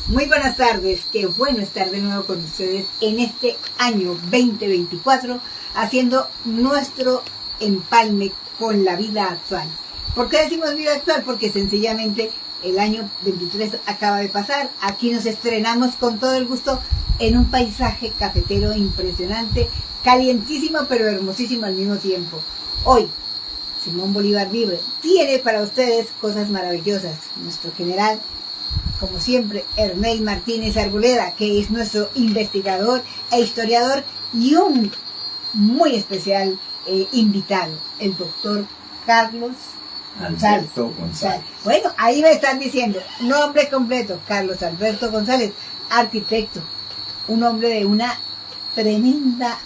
Muy buenas tardes, qué bueno estar de nuevo con ustedes en este año 2024 haciendo nuestro empalme con la vida actual. ¿Por qué decimos vida actual? Porque sencillamente el año 23 acaba de pasar, aquí nos estrenamos con todo el gusto en un paisaje cafetero impresionante, calientísimo pero hermosísimo al mismo tiempo. Hoy, Simón Bolívar vive, tiene para ustedes cosas maravillosas. Nuestro general, como siempre, Ernest Martínez Arboleda, que es nuestro investigador e historiador, y un muy especial invitado, el doctor Carlos Alberto González. Bueno, ahí me están diciendo, nombre completo, Carlos Alberto González, arquitecto, un hombre de una tremenda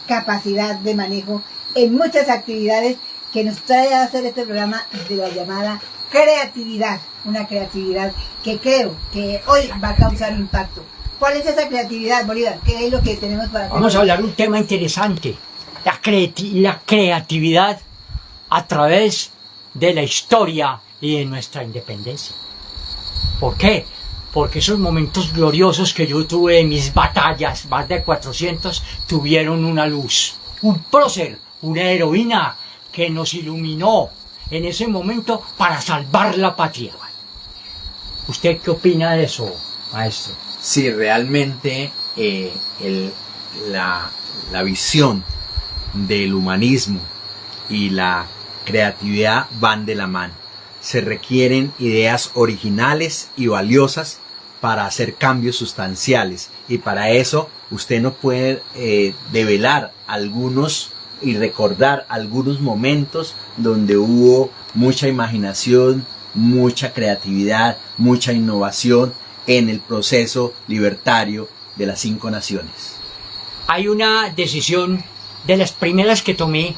capacidad de manejo en muchas actividades que nos trae a hacer este programa de la llamada creatividad, una creatividad que creo que hoy va a causar impacto. ¿Cuál es esa creatividad, Bolívar? ¿Qué es lo que tenemos para Vamos a hablar de un tema interesante, la creatividad a través de la historia y de nuestra independencia. ¿Por qué? Porque esos momentos gloriosos que yo tuve en mis batallas, más de 400, tuvieron una luz, un prócer, una heroína que nos iluminó en ese momento para salvar la patria. ¿Usted qué opina de eso, maestro? Sí, realmente la visión del humanismo y la creatividad van de la mano. Se requieren ideas originales y valiosas para hacer cambios sustanciales, y para eso usted no puede develar algunos y recordar algunos momentos donde hubo mucha imaginación, mucha creatividad, mucha innovación en el proceso libertario de las 5 naciones. Hay una decisión de las primeras que tomé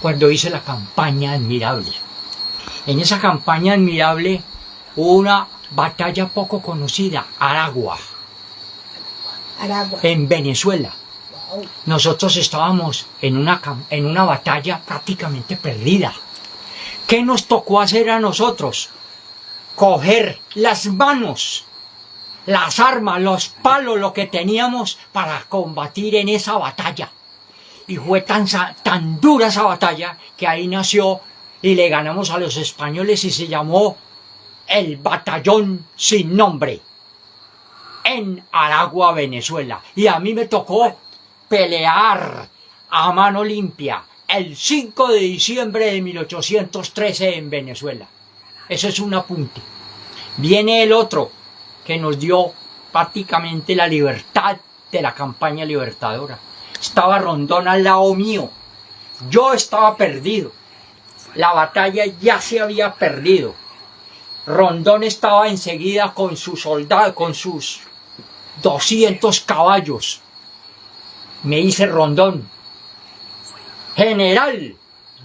cuando hice la campaña Admirable. En esa campaña Admirable hubo una batalla poco conocida, Aragua, en Venezuela. Nosotros estábamos en una batalla prácticamente perdida. ¿Qué nos tocó hacer a nosotros? Coger las manos, las armas, los palos, lo que teníamos para combatir en esa batalla. Y fue tan dura esa batalla que ahí nació y le ganamos a los españoles y se llamó el Batallón Sin Nombre en Aragua, Venezuela. Y a mí me tocó pelear a mano limpia el 5 de diciembre de 1813 en Venezuela. Eso es un apunte. Viene el otro que nos dio prácticamente la libertad de la campaña libertadora. Estaba Rondón al lado mío. Yo estaba perdido. La batalla ya se había perdido. Rondón estaba enseguida con sus soldados, con sus 200 caballos. Me dice Rondón: general,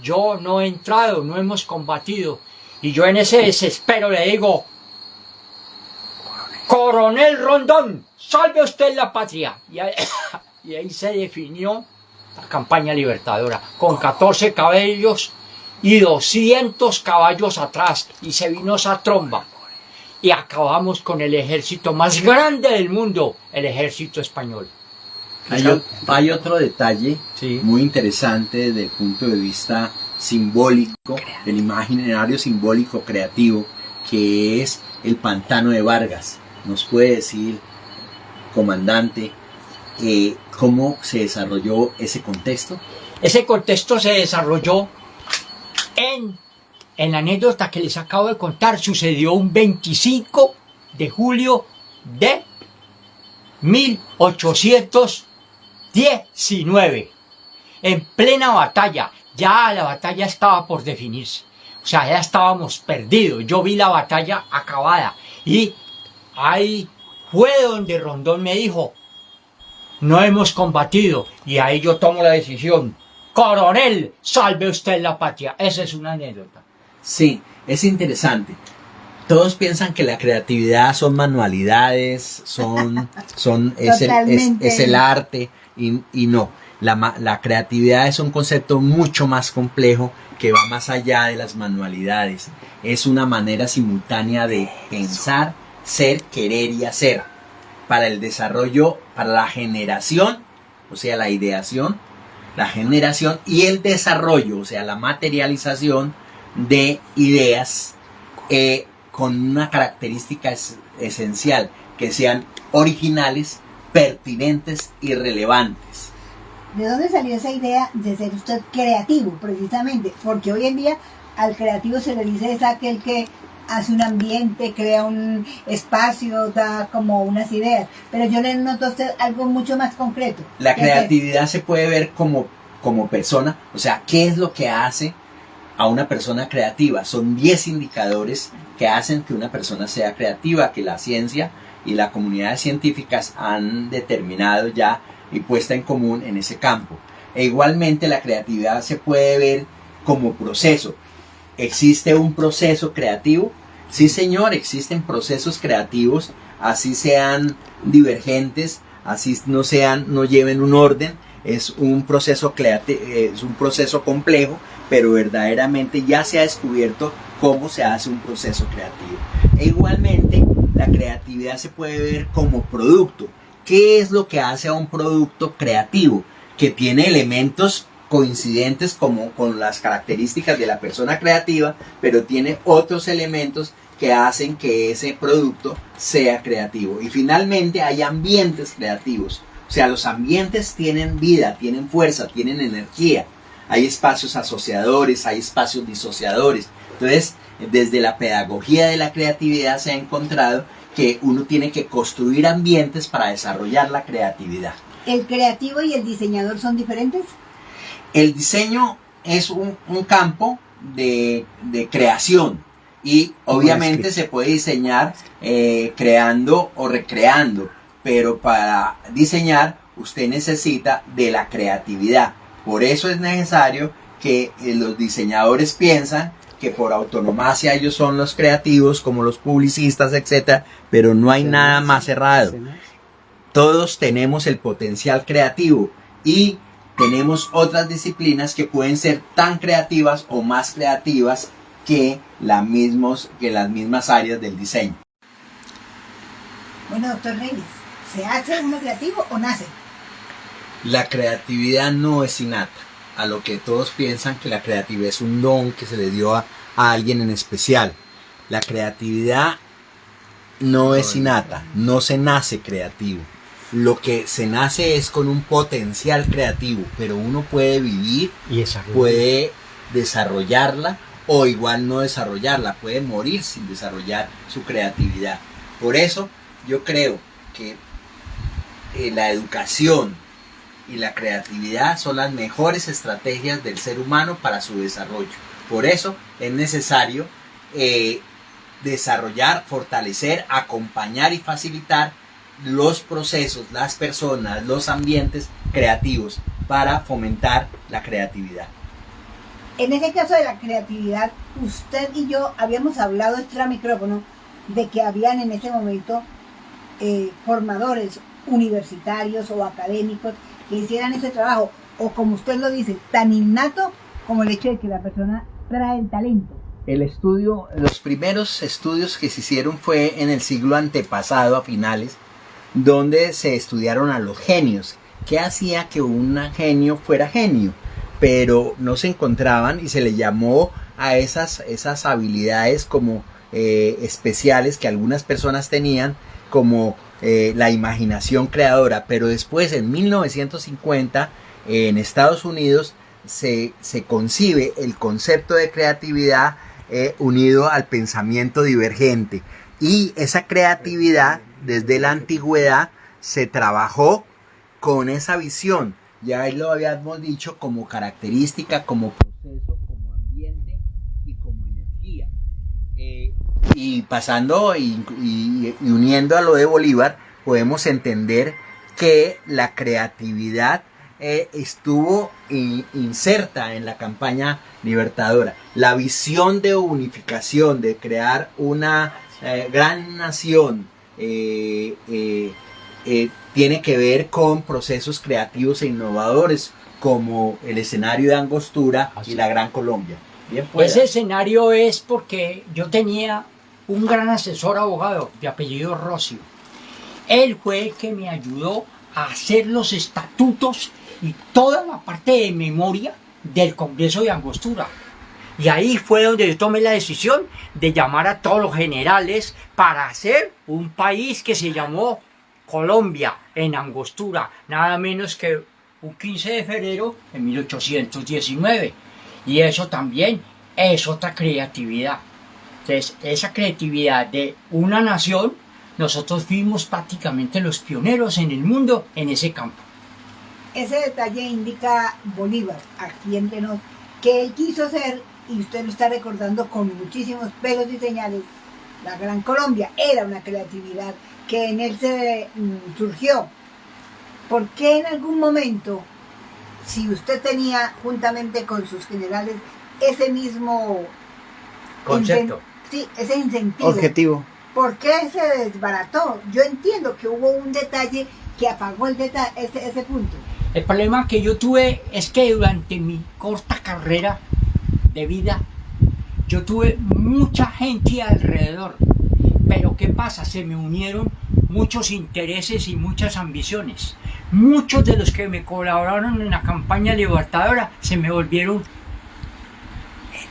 yo no he entrado, no hemos combatido. Y yo en ese desespero le digo: coronel Rondón, salve usted la patria. Y ahí se definió la campaña libertadora, con 14 caballos y 200 caballos atrás, y se vino esa tromba. Y acabamos con el ejército más grande del mundo, el ejército español. Hay otro detalle muy interesante desde el punto de vista simbólico, del imaginario simbólico creativo, que es el pantano de Vargas. ¿Nos puede decir, comandante, cómo se desarrolló ese contexto? Ese contexto se desarrolló en la anécdota que les acabo de contar. Sucedió un 25 de julio de 1819, en plena batalla. Ya la batalla estaba por definirse, o sea, ya estábamos perdidos. Yo vi la batalla acabada y ahí fue donde Rondón me dijo: no hemos combatido. Y ahí yo tomo la decisión: coronel, salve usted la patria. Esa es una anécdota. Sí, es interesante. Todos piensan que la creatividad son manualidades, es el arte, y no. La creatividad es un concepto mucho más complejo que va más allá de las manualidades. Es una manera simultánea de pensar, ser, querer y hacer. para el desarrollo, para la generación, o sea, la ideación, la generación y el desarrollo, o sea, la materialización de ideas con una característica esencial, que sean originales, pertinentes y relevantes. ¿De dónde salió esa idea de ser usted creativo, precisamente? Porque hoy en día al creativo se le dice es aquel que hace un ambiente, crea un espacio, da como unas ideas. Pero yo le noto a usted algo mucho más concreto. La creatividad se puede ver como persona, o sea, ¿qué es lo que hace a una persona creativa? Son 10 indicadores que hacen que una persona sea creativa, que la ciencia y las comunidades científicas han determinado ya y puesta en común en ese campo. E igualmente la creatividad se puede ver como proceso. ¿Existe un proceso creativo? Sí, señor, existen procesos creativos, así sean divergentes, así no lleven un orden. Es un proceso es un proceso complejo, pero verdaderamente ya se ha descubierto cómo se hace un proceso creativo. E igualmente, la creatividad se puede ver como producto. ¿Qué es lo que hace a un producto creativo? Que tiene elementos coincidentes como con las características de la persona creativa, pero tiene otros elementos que hacen que ese producto sea creativo. Y finalmente hay ambientes creativos. O sea, los ambientes tienen vida, tienen fuerza, tienen energía. Hay espacios asociadores, hay espacios disociadores. Entonces, desde la pedagogía de la creatividad se ha encontrado que uno tiene que construir ambientes para desarrollar la creatividad. ¿El creativo y el diseñador son diferentes? El diseño es un campo de creación y obviamente se puede diseñar creando o recreando, pero para diseñar usted necesita de la creatividad. Por eso es necesario que los diseñadores piensan que por autonomacia ellos son los creativos, como los publicistas, etc. Pero no hay nada más errado. Todos tenemos el potencial creativo y tenemos otras disciplinas que pueden ser tan creativas o más creativas que las mismas áreas del diseño. Bueno, doctor Reyes, ¿se hace uno creativo o nace? La creatividad no es innata, a lo que todos piensan que la creatividad es un don que se le dio a alguien en especial. La creatividad no es innata, no se nace creativo. Lo que se nace es con un potencial creativo, pero uno puede vivir, puede desarrollarla o igual no desarrollarla, puede morir sin desarrollar su creatividad. Por eso yo creo que la educación y la creatividad son las mejores estrategias del ser humano para su desarrollo. Por eso es necesario desarrollar, fortalecer, acompañar y facilitar los procesos, las personas, los ambientes creativos para fomentar la creatividad. En ese caso de la creatividad, usted y yo habíamos hablado extra micrófono de que habían en ese momento formadores universitarios o académicos que hicieran ese trabajo, o como usted lo dice, tan innato como el hecho de que la persona trae el talento. Los primeros estudios que se hicieron fue en el siglo antepasado, a finales, donde se estudiaron a los genios. ¿Qué hacía que un genio fuera genio? Pero no se encontraban y se le llamó a esas habilidades como especiales que algunas personas tenían, como la imaginación creadora. Pero después, en 1950, en Estados Unidos, se concibe el concepto de creatividad unido al pensamiento divergente. Y esa creatividad, desde la antigüedad, se trabajó con esa visión. Ya lo habíamos dicho, como característica, como proceso, como ambiente y como energía. Y pasando y uniendo a lo de Bolívar, podemos entender que la creatividad estuvo inserta en la campaña libertadora. La visión de unificación, de crear una gran nación, tiene que ver con procesos creativos e innovadores, como el escenario de Angostura y la Gran Colombia. Bien, ese escenario es porque yo tenía un gran asesor abogado de apellido Rocio, Él fue el que me ayudó a hacer los estatutos y toda la parte de memoria del Congreso de Angostura. Y ahí fue donde yo tomé la decisión de llamar a todos los generales para hacer un país que se llamó Colombia en Angostura, nada menos que un 15 de febrero de 1819. Y eso también es otra creatividad. Entonces, esa creatividad de una nación, nosotros fuimos prácticamente los pioneros en el mundo en ese campo. Ese detalle indica Bolívar, aquí entre nos, que él quiso ser, y usted lo está recordando con muchísimos pelos y señales, la Gran Colombia. Era una creatividad que en él se surgió. ¿Por qué en algún momento, si usted tenía juntamente con sus generales ese mismo concepto, sí, ese incentivo, objetivo, por qué se desbarató? Yo entiendo que hubo un detalle que apagó ese punto. El problema que yo tuve es que durante mi corta carrera de vida, yo tuve mucha gente alrededor. Pero ¿qué pasa? Se me unieron muchos intereses y muchas ambiciones. Muchos de los que me colaboraron en la campaña libertadora se me volvieron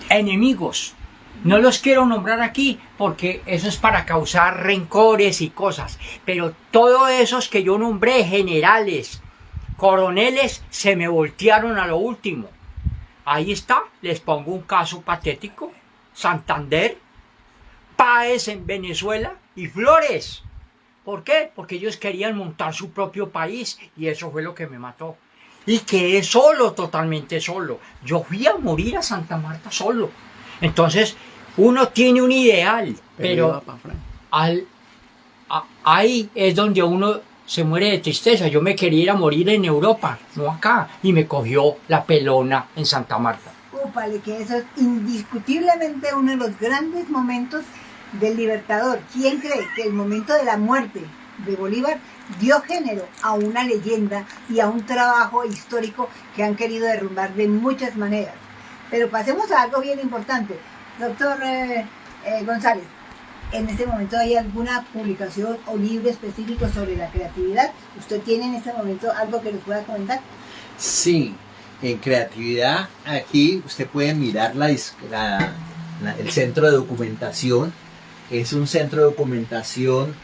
enemigos. No los quiero nombrar aquí porque eso es para causar rencores y cosas. Pero todos esos que yo nombré, generales, coroneles, se me voltearon a lo último. Ahí está, les pongo un caso patético. Santander, Páez en Venezuela y Flores. ¿Por qué? Porque ellos querían montar su propio país y eso fue lo que me mató. Y quedé solo, totalmente solo. Yo fui a morir a Santa Marta solo. Entonces, uno tiene un ideal, pero ahí es donde uno se muere de tristeza. Yo me quería ir a morir en Europa, no acá. Y me cogió la pelona en Santa Marta. Úpale, que eso es indiscutiblemente uno de los grandes momentos del Libertador. ¿Quién cree que el momento de la muerte de Bolívar dio género a una leyenda y a un trabajo histórico que han querido derrumbar de muchas maneras? Pero pasemos a algo bien importante. Doctor González, ¿en este momento hay alguna publicación o libro específico sobre la creatividad? ¿Usted tiene en este momento algo que nos pueda comentar? Sí, en creatividad aquí usted puede mirar el centro de documentación. Es un centro de documentación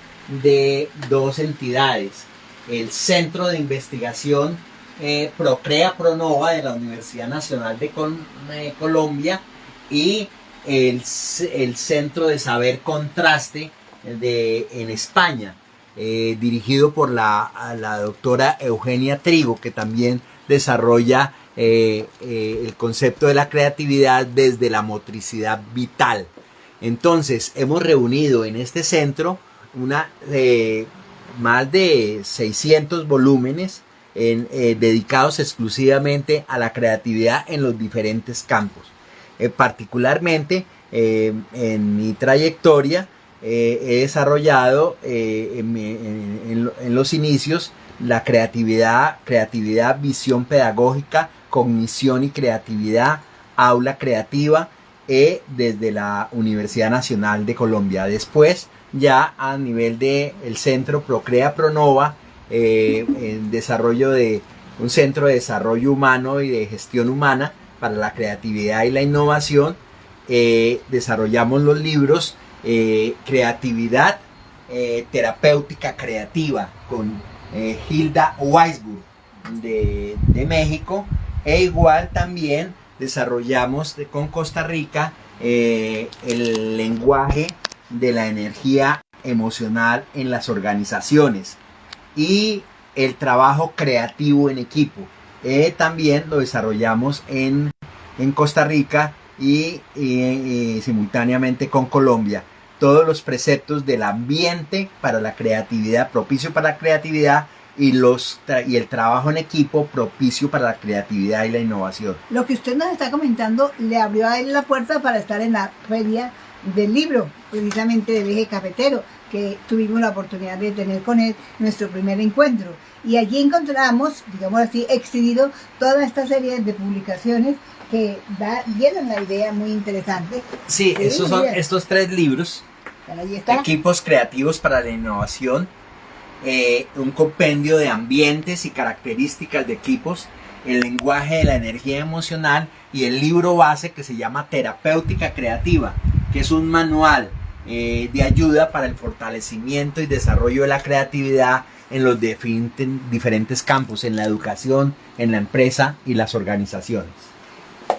de dos entidades. El Centro de Investigación Procrea Pronova de la Universidad Nacional de Colombia y el Centro de Saber Contraste en España, dirigido por la doctora Eugenia Trigo, que también desarrolla el concepto de la creatividad desde la motricidad vital. Entonces, hemos reunido en este centro más de 600 volúmenes dedicados exclusivamente a la creatividad en los diferentes campos. Particularmente, en mi trayectoria, he desarrollado en los inicios la creatividad, visión pedagógica, cognición y creatividad, aula creativa, desde la Universidad Nacional de Colombia. Después, ya a nivel del Centro Procrea Pronova, en desarrollo de un centro de desarrollo humano y de gestión humana para la creatividad y la innovación, desarrollamos los libros Creatividad Terapéutica Creativa con Hilda Weisburg de México, e igual también desarrollamos con Costa Rica el lenguaje de la energía emocional en las organizaciones y el trabajo creativo en equipo. También lo desarrollamos en Costa Rica y simultáneamente con Colombia. Todos los preceptos del ambiente para la creatividad, propicio para la creatividad, y el trabajo en equipo propicio para la creatividad y la innovación. Lo que usted nos está comentando le abrió a él la puerta para estar en la feria del libro, precisamente del Eje Cafetero, que tuvimos la oportunidad de tener con él nuestro primer encuentro. Y allí encontramos, digamos así, exhibido toda esta serie de publicaciones que dieron la idea muy interesante. Sí, esos son estos 3 libros. Ahí está. Equipos creativos para la innovación, un compendio de ambientes y características de equipos, el lenguaje de la energía emocional y el libro base que se llama Terapéutica Creativa, que es un manual de ayuda para el fortalecimiento y desarrollo de la creatividad en los diferentes campos, en la educación, en la empresa y las organizaciones.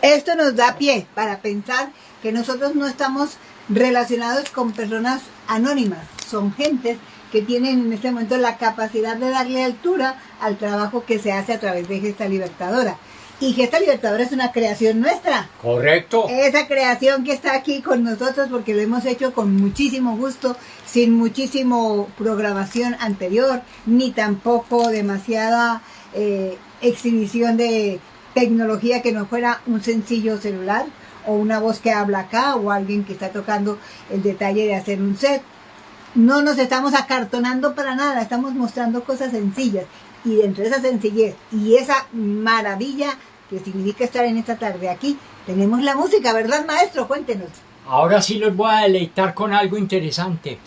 Esto nos da pie para pensar que nosotros no estamos relacionados con personas anónimas, son gentes que tienen en este momento la capacidad de darle altura al trabajo que se hace a través de Gesta Libertadora. Y Gesta Libertadora es una creación nuestra. Correcto. Esa creación que está aquí con nosotros porque lo hemos hecho con muchísimo gusto, sin muchísimo programación anterior, ni tampoco demasiada exhibición de tecnología que no fuera un sencillo celular o una voz que habla acá o alguien que está tocando el detalle de hacer un set. No nos estamos acartonando para nada, estamos mostrando cosas sencillas. Y dentro de esa sencillez y esa maravilla que significa estar en esta tarde aquí, tenemos la música, ¿verdad, maestro? Cuéntenos. Ahora sí los voy a deleitar con algo interesante.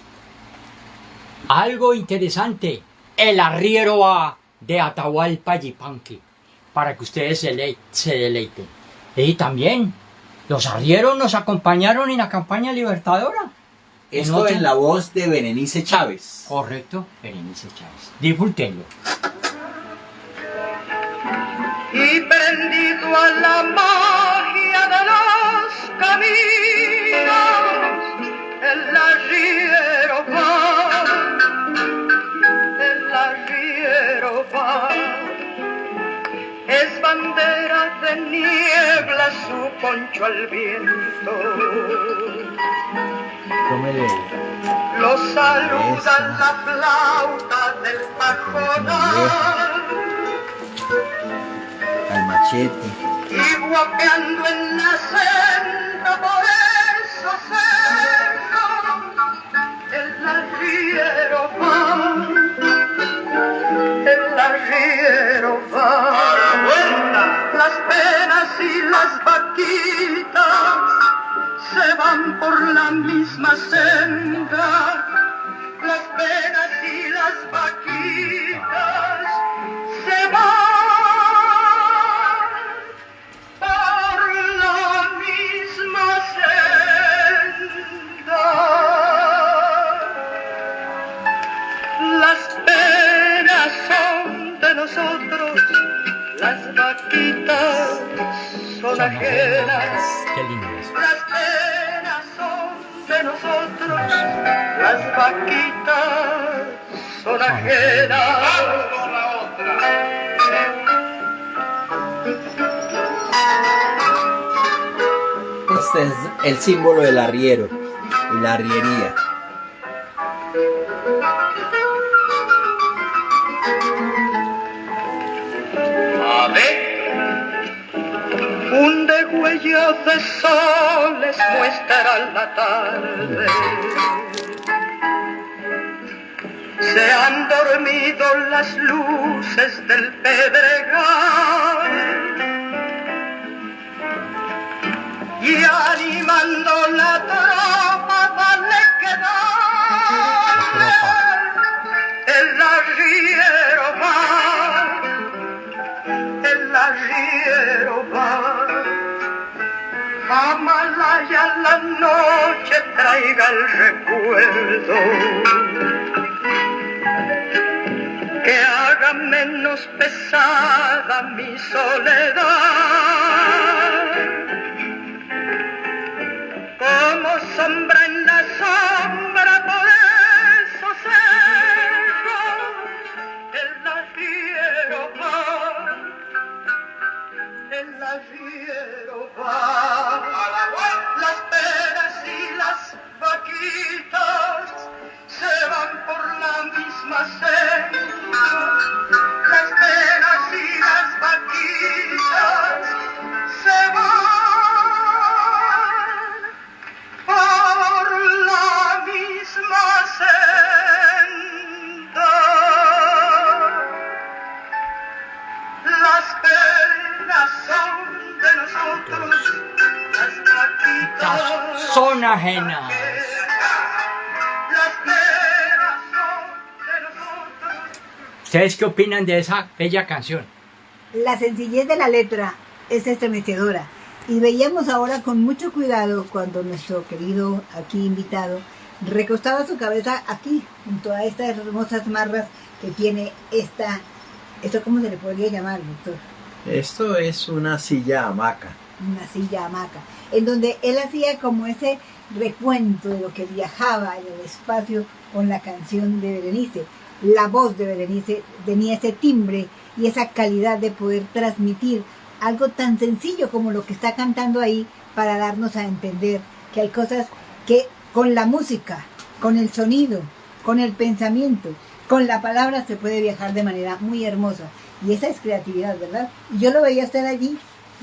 Algo interesante. El arriero va de Atahualpa Yupanqui, para que ustedes se deleiten. Y también, los arrieros nos acompañaron en la campaña libertadora. Esto en la voz de Berenice Chávez. Correcto, Berenice Chávez. Disfrútenlo. Y prendido a la magia de los caminos, el arriero va, es bandera de niebla su poncho al viento. Lo saluda la flauta del pajonal al machete y guapeando en la senda por esos cerros el arriero va, las penas y las vaquitas se van por la misma senda, las penas y las vaquitas se van por la misma senda. Las penas son de nosotros, las vaquitas son ajenas. Qué lindo es. Las penas son de nosotros, las vaquitas son ajenas. Vamos con la otra. Este es el símbolo del arriero y la arriería. Un degüello de soles muestra la tarde. Se han dormido las luces del pedregal y animando la tropa vale quedar. El arriero va, Amalaya la noche traiga el recuerdo que haga menos pesada mi soledad. Como sombra en la sombra por esos cerros, el arriero va, las penas y las vaquitas se van por la misma senda, las penas y las vaquitas se van por la misma senda. Las penas son de nosotros, las vaquitas Son ajenas. Las penas son de nosotros, ¿Ustedes qué opinan de esa bella canción? La sencillez de la letra es estremecedora. Y veíamos ahora con mucho cuidado cuando nuestro querido aquí invitado recostaba su cabeza aquí, junto a estas hermosas marras que tiene ¿esto cómo se le podría llamar, doctor? Esto es una silla hamaca. Una silla hamaca, en donde él hacía como ese recuento de lo que viajaba en el espacio con la canción de Berenice. La voz de Berenice tenía ese timbre y esa calidad de poder transmitir algo tan sencillo como lo que está cantando ahí, para darnos a entender que hay cosas que con la música, con el sonido, con el pensamiento, con la palabra se puede viajar de manera muy hermosa. Y esa es creatividad, ¿verdad? Y yo lo veía a usted allí,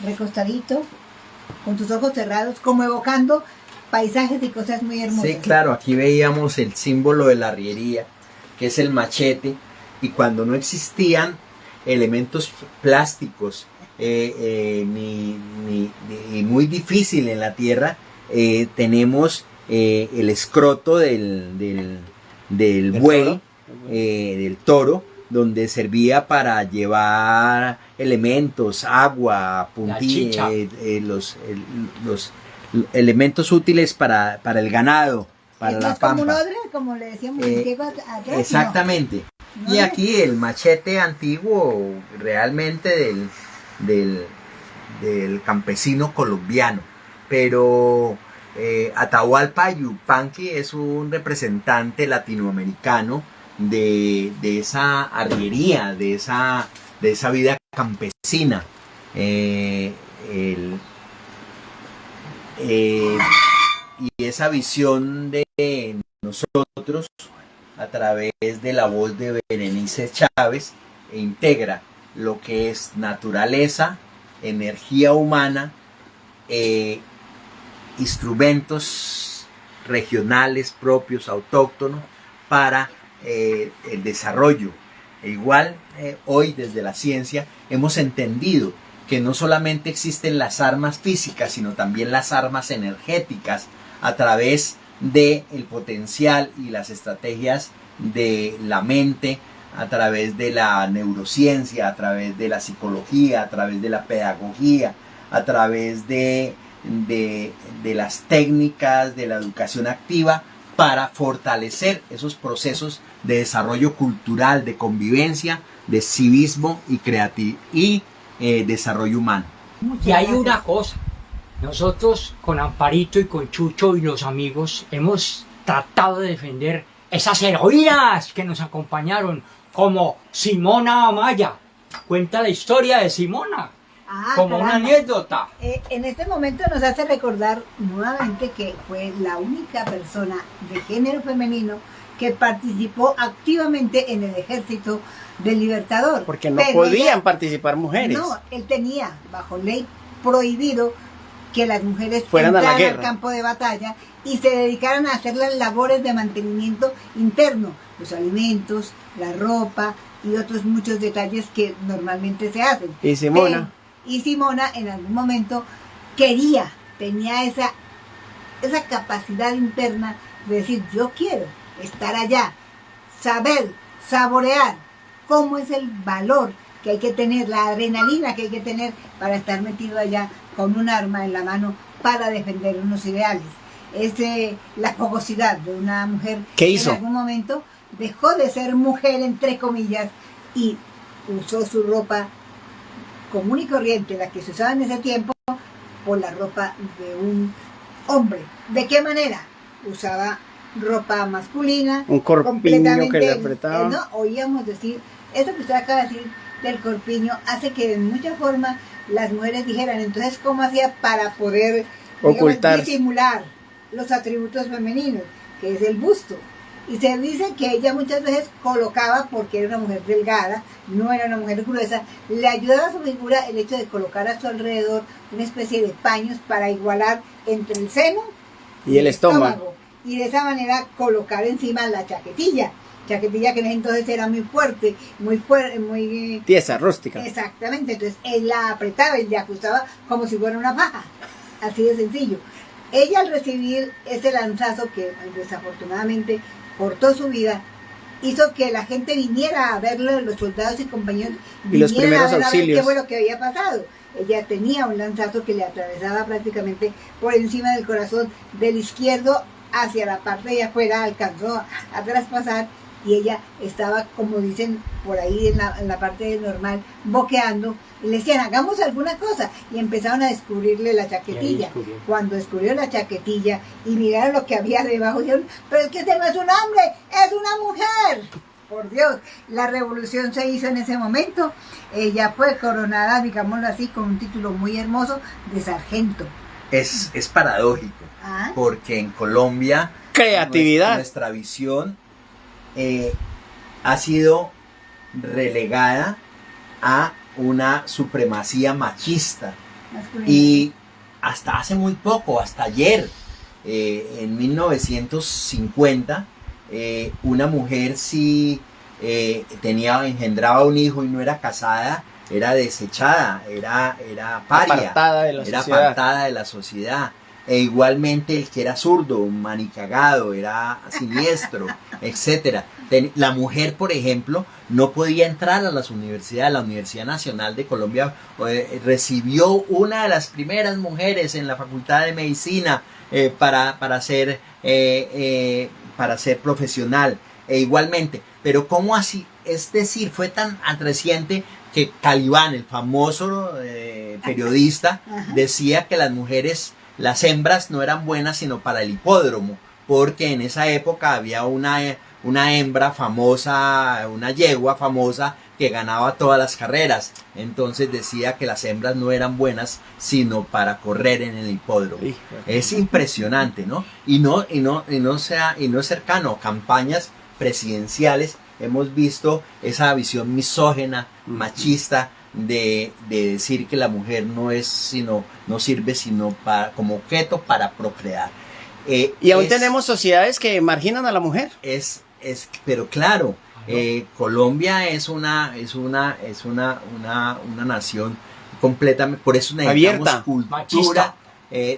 recostadito, con tus ojos cerrados, como evocando paisajes y cosas muy hermosas. Sí, claro, aquí veíamos el símbolo de la arriería, que es el machete, y cuando no existían elementos plásticos, ni muy difícil en la tierra, tenemos el escroto del buey, del toro, donde servía para llevar elementos, agua, puntilla, los elementos útiles para el ganado, para la pampa. Como un odre, como le decíamos en griego atrás. Exactamente. No. Y aquí el machete antiguo realmente del campesino colombiano. Pero Atahualpa Yupanqui es un representante latinoamericano de esa arriería, de esa vida campesina. Y esa visión de nosotros a través de la voz de Berenice Chávez integra lo que es naturaleza, energía humana, instrumentos regionales propios, autóctonos, para el desarrollo. Igual hoy desde la ciencia hemos entendido que no solamente existen las armas físicas, sino también las armas energéticas a través del potencial y las estrategias de la mente, a través de la neurociencia, a través de la psicología, a través de la pedagogía, a través de las técnicas de la educación activa, para fortalecer esos procesos de desarrollo cultural, de convivencia, de civismo y desarrollo humano. Y hay una cosa, nosotros con Amparito y con Chucho y los amigos hemos tratado de defender esas heroínas que nos acompañaron, como Simona Amaya. Cuenta la historia de Simona, como caramba. una anécdota. En este momento nos hace recordar nuevamente que fue la única persona de género femenino que participó activamente en el ejército del Libertador. Porque no podían participar mujeres. No, él tenía bajo ley prohibido que las mujeres fueran a la al guerra, campo de batalla y se dedicaran a hacer las labores de mantenimiento interno, los alimentos, la ropa y otros muchos detalles que normalmente se hacen. Y Simona. Y Simona en algún momento tenía esa capacidad interna de decir, yo quiero estar allá, saber, saborear cómo es el valor que hay que tener, la adrenalina que hay que tener para estar metido allá con un arma en la mano para defender unos ideales. Es la fogosidad de una mujer que en algún momento dejó de ser mujer, entre comillas, y usó su ropa común y corriente, la que se usaba en ese tiempo, por la ropa de un hombre. ¿De qué manera? Usaba ropa masculina, un corpiño que le apretaba. No, oíamos decir, eso que usted acaba de decir del corpiño hace que de muchas formas las mujeres dijeran, entonces ¿cómo hacía para poder ocultar, disimular los atributos femeninos, que es el busto? Y se dice que ella muchas veces colocaba, porque era una mujer delgada, no era una mujer gruesa, le ayudaba a su figura el hecho de colocar a su alrededor una especie de paños para igualar entre el seno y el estómago. Y de esa manera colocar encima la chaquetilla que en ese entonces era muy fuerte, muy tiesa, rústica. Exactamente, entonces él la apretaba y le ajustaba como si fuera una faja, así de sencillo. Ella al recibir ese lanzazo que desafortunadamente cortó su vida, hizo que la gente viniera a verlo, los soldados y compañeros Y los vinieran primeros a ver auxilios. qué fue lo que había pasado. Ella tenía un lanzazo que le atravesaba prácticamente por encima del corazón del izquierdo hacia la parte de afuera, alcanzó a traspasar y ella estaba, como dicen por ahí en la parte normal, boqueando, y le decían, hagamos alguna cosa, y empezaron a descubrirle la chaquetilla. Cuando descubrió la chaquetilla y miraron lo que había debajo, dijeron, pero es que este no es un hombre, es una mujer. Por Dios, la revolución se hizo en ese momento. Ella fue coronada, digámoslo así, con un título muy hermoso de sargento. Es paradójico, ¿Ah? porque en Colombia Creatividad. nuestra visión ha sido relegada a una supremacía machista. Y hasta hace muy poco, hasta ayer, en 1950, una mujer si engendraba un hijo y no era casada, era desechada, era paria, Apartada de la era sociedad. apartada de la sociedad. E igualmente el que era zurdo, manicagado, era siniestro, etcétera. La mujer, por ejemplo, no podía entrar a las universidades. La Universidad Nacional de Colombia recibió una de las primeras mujeres en la Facultad de Medicina para ser profesional. E igualmente, pero ¿cómo así? Es decir, fue tan reciente que Calibán, el famoso periodista, decía que las hembras no eran buenas sino para el hipódromo, porque en esa época había una hembra famosa, una yegua famosa que ganaba todas las carreras. Entonces decía que las hembras no eran buenas sino para correr en el hipódromo. Es impresionante, ¿no? Y no es cercano. Campañas presidenciales hemos visto esa visión misógena, machista, de decir que la mujer no sirve sino como objeto para procrear. Y aún tenemos sociedades que marginan a la mujer. Pero claro, Colombia es una nación completamente, por eso necesitamos abierta, cultura, machista.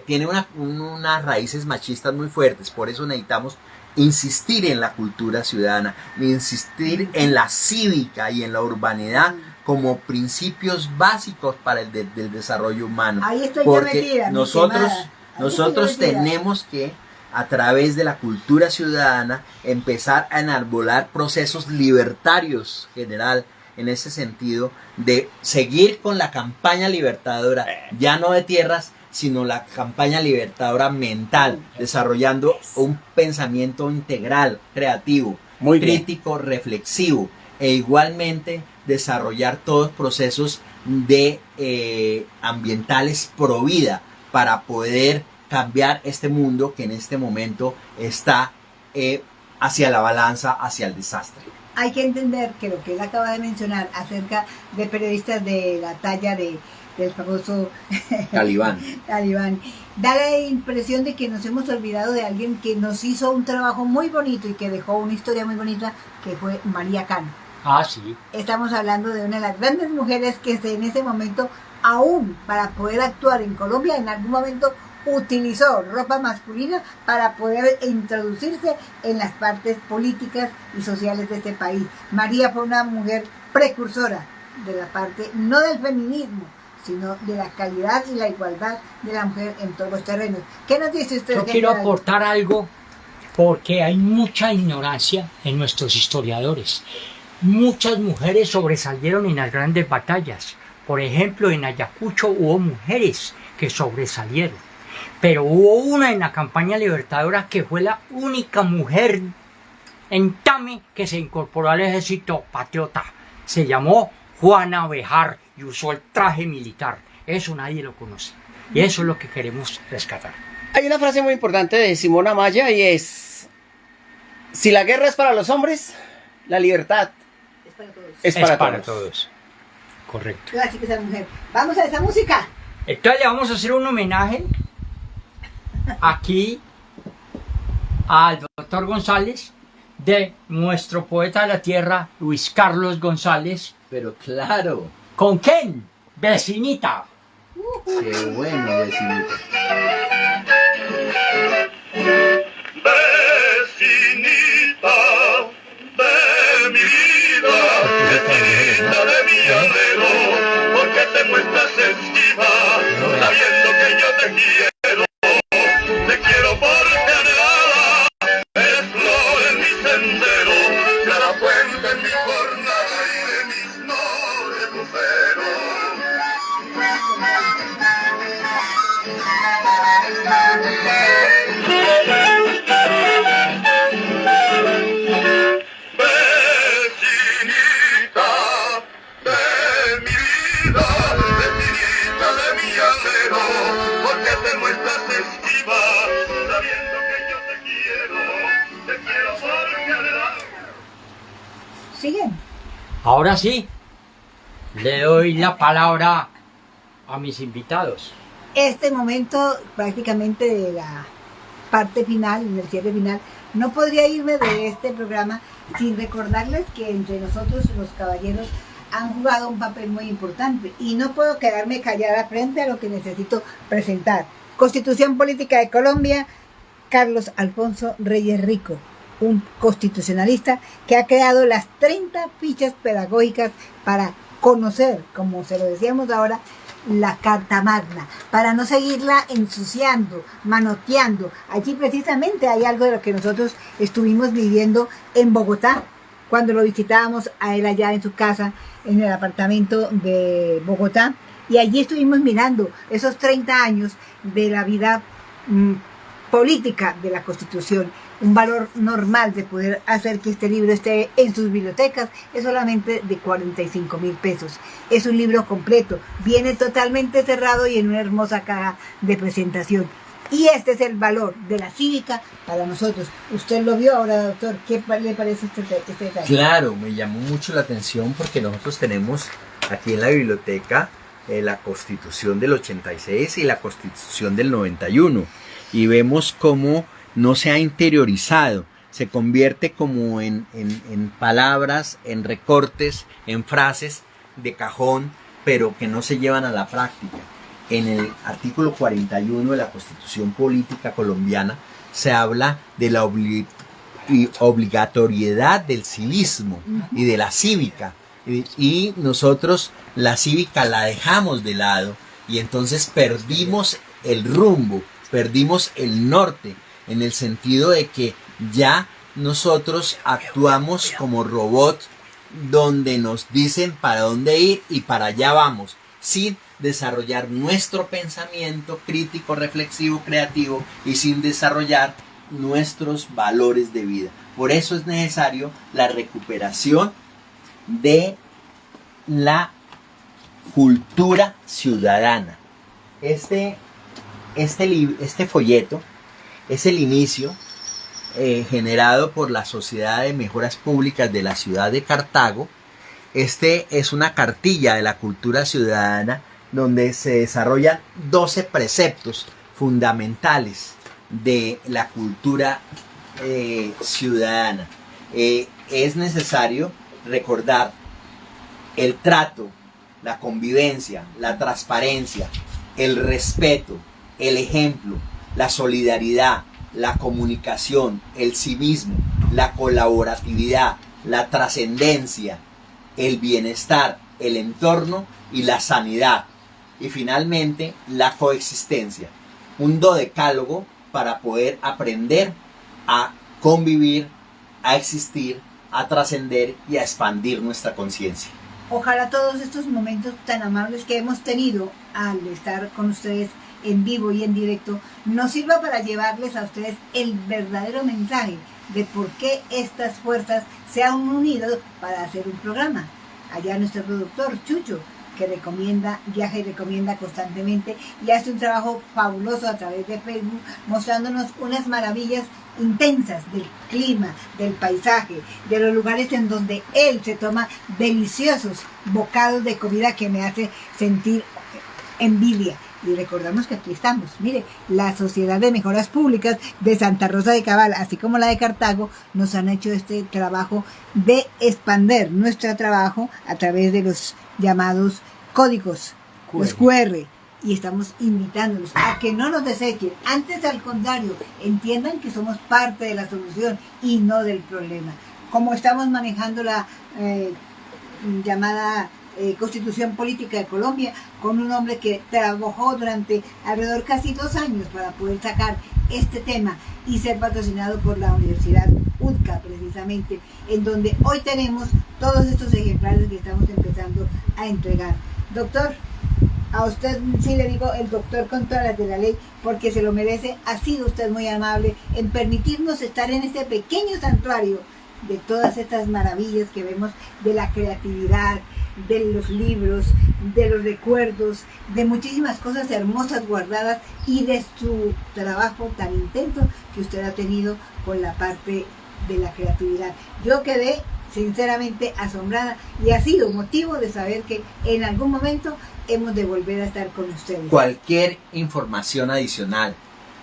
Tiene unas raíces machistas muy fuertes, por eso necesitamos insistir en la cultura ciudadana, insistir en la cívica y en la urbanidad como principios básicos para el del desarrollo humano. Ahí estoy porque metida, nosotros tenemos que, a través de la cultura ciudadana, empezar a enarbolar procesos libertarios general, en ese sentido, de seguir con la campaña libertadora, ya no de tierras, sino la campaña libertadora mental, desarrollando un pensamiento integral, creativo, Muy crítico, reflexivo, e igualmente desarrollar todos procesos de ambientales pro vida para poder cambiar este mundo que en este momento está hacia la balanza, hacia el desastre. Hay que entender que lo que él acaba de mencionar acerca de periodistas de la talla del famoso Calibán. Da la impresión de que nos hemos olvidado de alguien que nos hizo un trabajo muy bonito y que dejó una historia muy bonita, que fue María Cano. Ah, sí. Estamos hablando de una de las grandes mujeres que en ese momento, aún para poder actuar en Colombia, en algún momento utilizó ropa masculina para poder introducirse en las partes políticas y sociales de este país. María fue una mujer precursora de la parte, no del feminismo, sino de la calidad y la igualdad de la mujer en todos los terrenos. ¿Qué nos dice usted? Yo quiero aportar algo, porque hay mucha ignorancia en nuestros historiadores. Muchas mujeres sobresalieron en las grandes batallas. Por ejemplo, en Ayacucho hubo mujeres que sobresalieron. Pero hubo una en la campaña libertadora que fue la única mujer en Tame que se incorporó al ejército patriota. Se llamó Juana Bejar y usó el traje militar. Eso nadie lo conoce. Y eso es lo que queremos rescatar. Hay una frase muy importante de Simón Amaya y es: si la guerra es para los hombres, la libertad es para todos. es para todos. Correcto. Así que esa mujer. Vamos a esa música. Entonces le vamos a hacer un homenaje aquí al doctor González, de nuestro poeta de la tierra, Luis Carlos González. Pero claro, ¿Con quién? Vecinita. qué bueno, vecinito. Vecinita, ¿Siguen? Ahora sí, le doy la palabra a mis invitados. Este momento prácticamente de la parte final, del cierre final, no podría irme de este programa sin recordarles que entre nosotros los caballeros han jugado un papel muy importante y no puedo quedarme callada frente a lo que necesito presentar. Constitución Política de Colombia, Carlos Alfonso Reyes Rico, un constitucionalista que ha creado las 30 fichas pedagógicas para conocer, como se lo decíamos ahora, la Carta Magna, para no seguirla ensuciando, manoteando. Allí precisamente hay algo de lo que nosotros estuvimos viviendo en Bogotá, cuando lo visitábamos a él allá en su casa, en el apartamento de Bogotá, y allí estuvimos mirando esos 30 años de la vida política de la Constitución. Un valor normal de poder hacer que este libro esté en sus bibliotecas es solamente de 45.000 pesos. Es un libro completo, viene totalmente cerrado y en una hermosa caja de presentación. Y este es el valor de la cívica para nosotros. Usted lo vio ahora, doctor. ¿Qué le parece este detalle? Claro, me llamó mucho la atención porque nosotros tenemos aquí en la biblioteca la Constitución del 86 y la Constitución del 91. Y vemos cómo no se ha interiorizado, se convierte como en palabras, en recortes, en frases de cajón, pero que no se llevan a la práctica. En el artículo 41 de la Constitución Política Colombiana se habla de la obligatoriedad del civismo y de la cívica. Y nosotros la cívica la dejamos de lado y entonces perdimos el rumbo, perdimos el norte, en el sentido de que ya nosotros actuamos como robots donde nos dicen para dónde ir y para allá vamos, sin desarrollar nuestro pensamiento crítico, reflexivo, creativo y sin desarrollar nuestros valores de vida. Por eso es necesario la recuperación de la cultura ciudadana. Este folleto es el inicio generado por la Sociedad de Mejoras Públicas de la ciudad de Cartago. Este es una cartilla de la cultura ciudadana donde se desarrollan 12 preceptos fundamentales de la cultura ciudadana. Es necesario recordar el trato, la convivencia, la transparencia, el respeto, el ejemplo, la solidaridad, la comunicación, el civismo, la colaboratividad, la trascendencia, el bienestar, el entorno y la sanidad. Y finalmente, la coexistencia. Un dodecálogo para poder aprender a convivir, a existir, a trascender y a expandir nuestra conciencia. Ojalá todos estos momentos tan amables que hemos tenido al estar con ustedes en vivo y en directo nos sirva para llevarles a ustedes el verdadero mensaje de por qué estas fuerzas se han unido para hacer un programa. Allá nuestro productor Chucho, que viaja y recomienda constantemente y hace un trabajo fabuloso a través de Facebook, mostrándonos unas maravillas intensas del clima, del paisaje, de los lugares en donde él se toma deliciosos bocados de comida que me hace sentir envidia. Y recordamos que aquí estamos, mire, la Sociedad de Mejoras Públicas de Santa Rosa de Cabal, así como la de Cartago, nos han hecho este trabajo de expander nuestro trabajo a través de los llamados códigos, los QR, y estamos invitándolos a que no nos desechen, antes al contrario, entiendan que somos parte de la solución y no del problema. Como estamos manejando la llamada Constitución Política de Colombia, con un hombre que trabajó durante alrededor casi 2 años para poder sacar este tema y ser patrocinado por la Universidad UTCA, precisamente, en donde hoy tenemos todos estos ejemplares que estamos empezando a entregar. Doctor, a usted sí le digo el doctor con todas las de la ley, porque se lo merece. Ha sido usted muy amable en permitirnos estar en este pequeño santuario de todas estas maravillas que vemos, de la creatividad, de los libros, de los recuerdos, de muchísimas cosas hermosas guardadas y de su trabajo tan intenso que usted ha tenido con la parte de la creatividad. Yo quedé sinceramente asombrada y ha sido motivo de saber que en algún momento hemos de volver a estar con ustedes. Cualquier información adicional,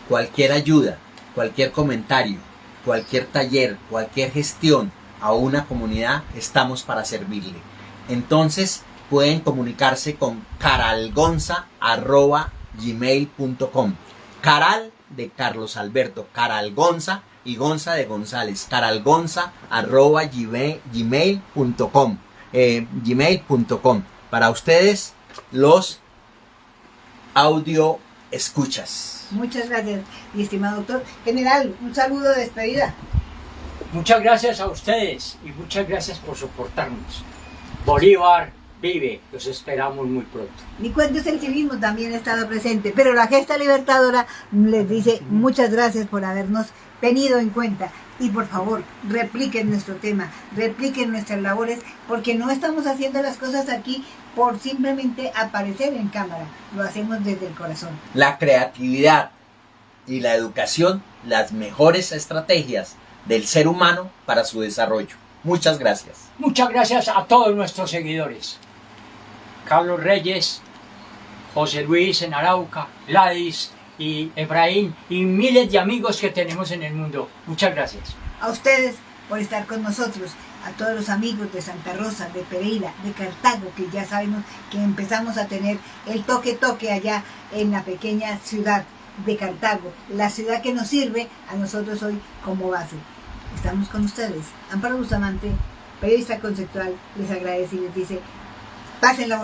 cualquier ayuda, cualquier comentario, cualquier taller, cualquier gestión a una comunidad, estamos para servirle. Entonces pueden comunicarse con caralgonza@gmail.com. Caral de Carlos Alberto, Caralgonza y Gonza de González, caralgonza@gmail.com. Gmail.com. Para ustedes, los audio escuchas. Muchas gracias, mi estimado doctor. General, un saludo de despedida. Muchas gracias a ustedes y muchas gracias por soportarnos. Bolívar vive, los esperamos muy pronto. Mi cuento del civismo también ha estado presente, pero la Gesta Libertadora les dice muchas gracias por habernos tenido en cuenta. Y por favor, repliquen nuestro tema, repliquen nuestras labores, porque no estamos haciendo las cosas aquí por simplemente aparecer en cámara, lo hacemos desde el corazón. La creatividad y la educación, las mejores estrategias del ser humano para su desarrollo. Muchas gracias. Muchas gracias a todos nuestros seguidores. Carlos Reyes, José Luis en Arauca, Gladys y Efraín y miles de amigos que tenemos en el mundo. Muchas gracias. A ustedes por estar con nosotros, a todos los amigos de Santa Rosa, de Pereira, de Cartago, que ya sabemos que empezamos a tener el toque allá en la pequeña ciudad de Cartago, la ciudad que nos sirve a nosotros hoy como base. Estamos con ustedes. Amparo Bustamante, periodista conceptual, les agradece y les dice, pásenla.